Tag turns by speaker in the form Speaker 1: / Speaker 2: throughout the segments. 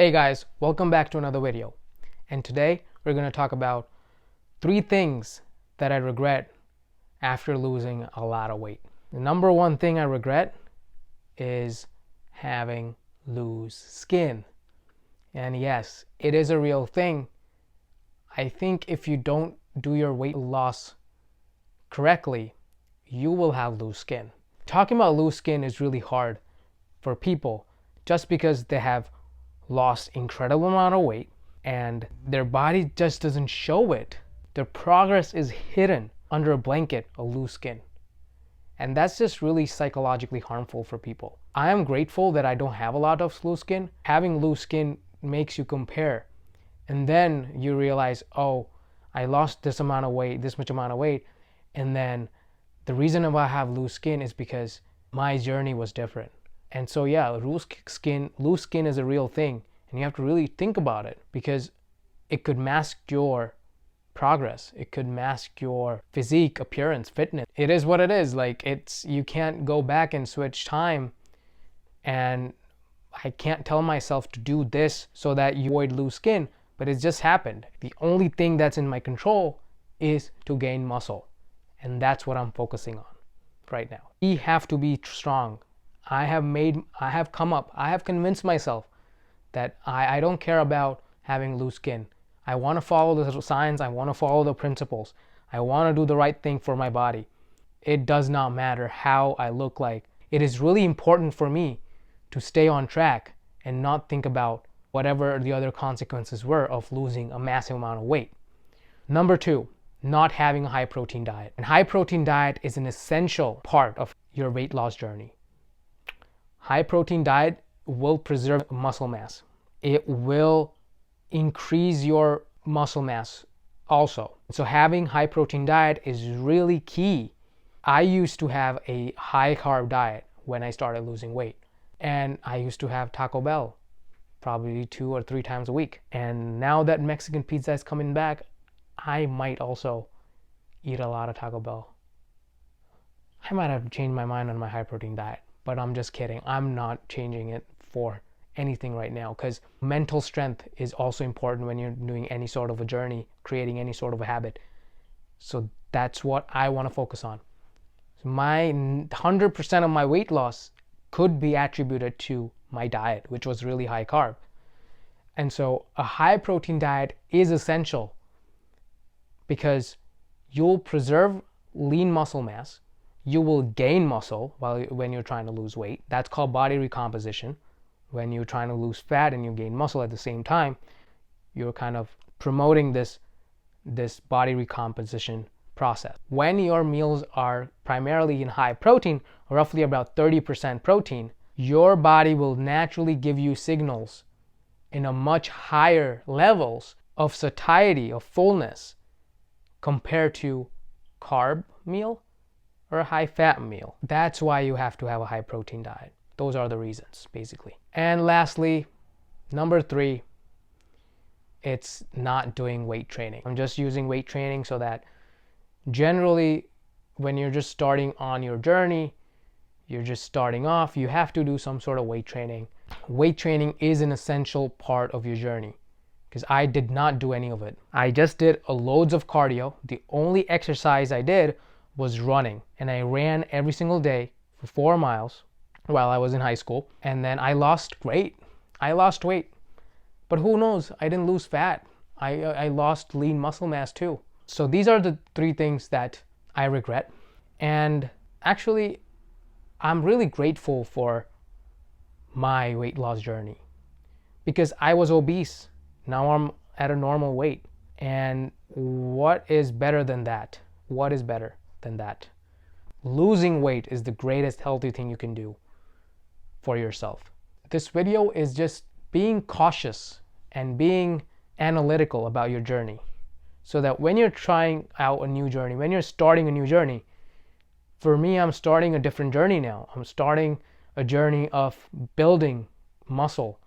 Speaker 1: Hey guys, welcome back to another video. And today we're going to talk about 3 things that I regret after losing a lot of weight. The number one thing I regret is having loose skin. And yes, it is a real thing. I think if you don't do your weight loss correctly, you will have loose skin. Talking about loose skin is really hard for people just because they have lost incredible amount of weight and their body just doesn't show it. Their progress is hidden under a blanket of loose skin. And that's just really psychologically harmful for people. I am grateful that I don't have a lot of loose skin. Having loose skin makes you compare. And then you realize, oh, I lost this much amount of weight. And then the reason why I have loose skin is because my journey was different. And so yeah, loose skin is a real thing, and you have to really think about it because it could mask your progress. It could mask your physique, appearance, fitness. It is what it is. You can't go back and switch time, and I can't tell myself to do this so that you avoid loose skin, but it's just happened. The only thing that's in my control is to gain muscle, and that's what I'm focusing on right now. We have to be strong. I have convinced myself that I don't care about having loose skin. I want to follow the science. I want to follow the principles. I want to do the right thing for my body. It does not matter how I look like. It is really important for me to stay on track and not think about whatever the other consequences were of losing a massive amount of weight. Number 2, not having a high protein diet. And high protein diet is an essential part of your weight loss journey. High protein diet will preserve muscle mass. It will increase your muscle mass also. So having high protein diet is really key. I used to have a high carb diet when I started losing weight. And I used to have Taco Bell probably 2 or 3 times a week. And now that Mexican pizza is coming back, I might also eat a lot of Taco Bell. I might have changed my mind on my high protein diet. But I'm just kidding. I'm not changing it for anything right now because mental strength is also important when you're doing any sort of a journey, creating any sort of a habit. So that's what I want to focus on. So my 100% of my weight loss could be attributed to my diet, which was really high carb. And so a high protein diet is essential because you'll preserve lean muscle mass. You will gain muscle when you're trying to lose weight. That's called body recomposition. When you're trying to lose fat and you gain muscle at the same time, you're kind of promoting this body recomposition process. When your meals are primarily in high protein, roughly about 30% protein, your body will naturally give you signals in a much higher levels of satiety, of fullness, compared to carb meal or a high fat meal. That's why you have to have a high protein diet. Those are the reasons, basically. And lastly, number 3, it's not doing weight training. I'm just using weight training so that generally when you're just starting on your journey, you're just starting off, you have to do some sort of weight training. Weight training is an essential part of your journey because I did not do any of it. I just did loads of cardio. The only exercise I did was running, and I ran every single day for 4 miles while I was in high school, and then I lost weight. But who knows, I didn't lose fat. I lost lean muscle mass too. So these are the 3 things that I regret. And actually, I'm really grateful for my weight loss journey because I was obese. Now I'm at a normal weight. And what is better than that? What is better than that? Losing weight is the greatest healthy thing you can do for yourself. This video is just being cautious and being analytical about your journey so that when you're trying out a new journey, when you're starting a new journey, for me, I'm starting a different journey now. I'm starting a journey of building muscle.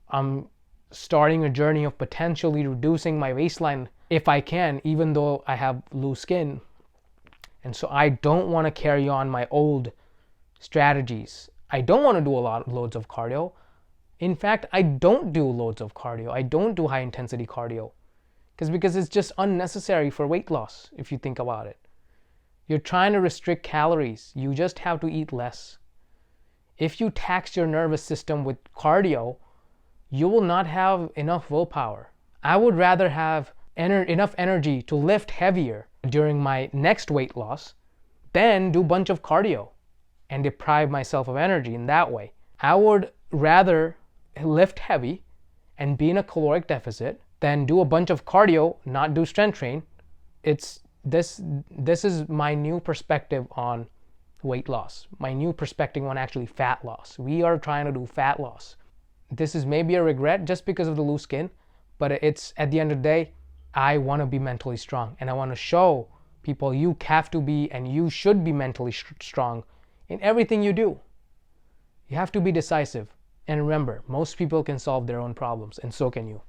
Speaker 1: I'm starting a journey of potentially reducing my waistline if I can, even though I have loose skin. And so I don't want to carry on my old strategies. I don't want to do loads of cardio. In fact, I don't do loads of cardio. I don't do high intensity cardio because it's just unnecessary for weight loss if you think about it. You're trying to restrict calories. You just have to eat less. If you tax your nervous system with cardio, you will not have enough willpower. I would rather have enough energy to lift heavier during my next weight loss than do a bunch of cardio and deprive myself of energy in that way. I would rather lift heavy and be in a caloric deficit than do a bunch of cardio, not do strength train. This is my new perspective on weight loss, my new perspective on actually fat loss. We are trying to do fat loss. This is maybe a regret just because of the loose skin, but it's at the end of the day, I want to be mentally strong, and I want to show people you have to be and you should be mentally strong in everything you do. You have to be decisive. And remember, most people can solve their own problems, and so can you.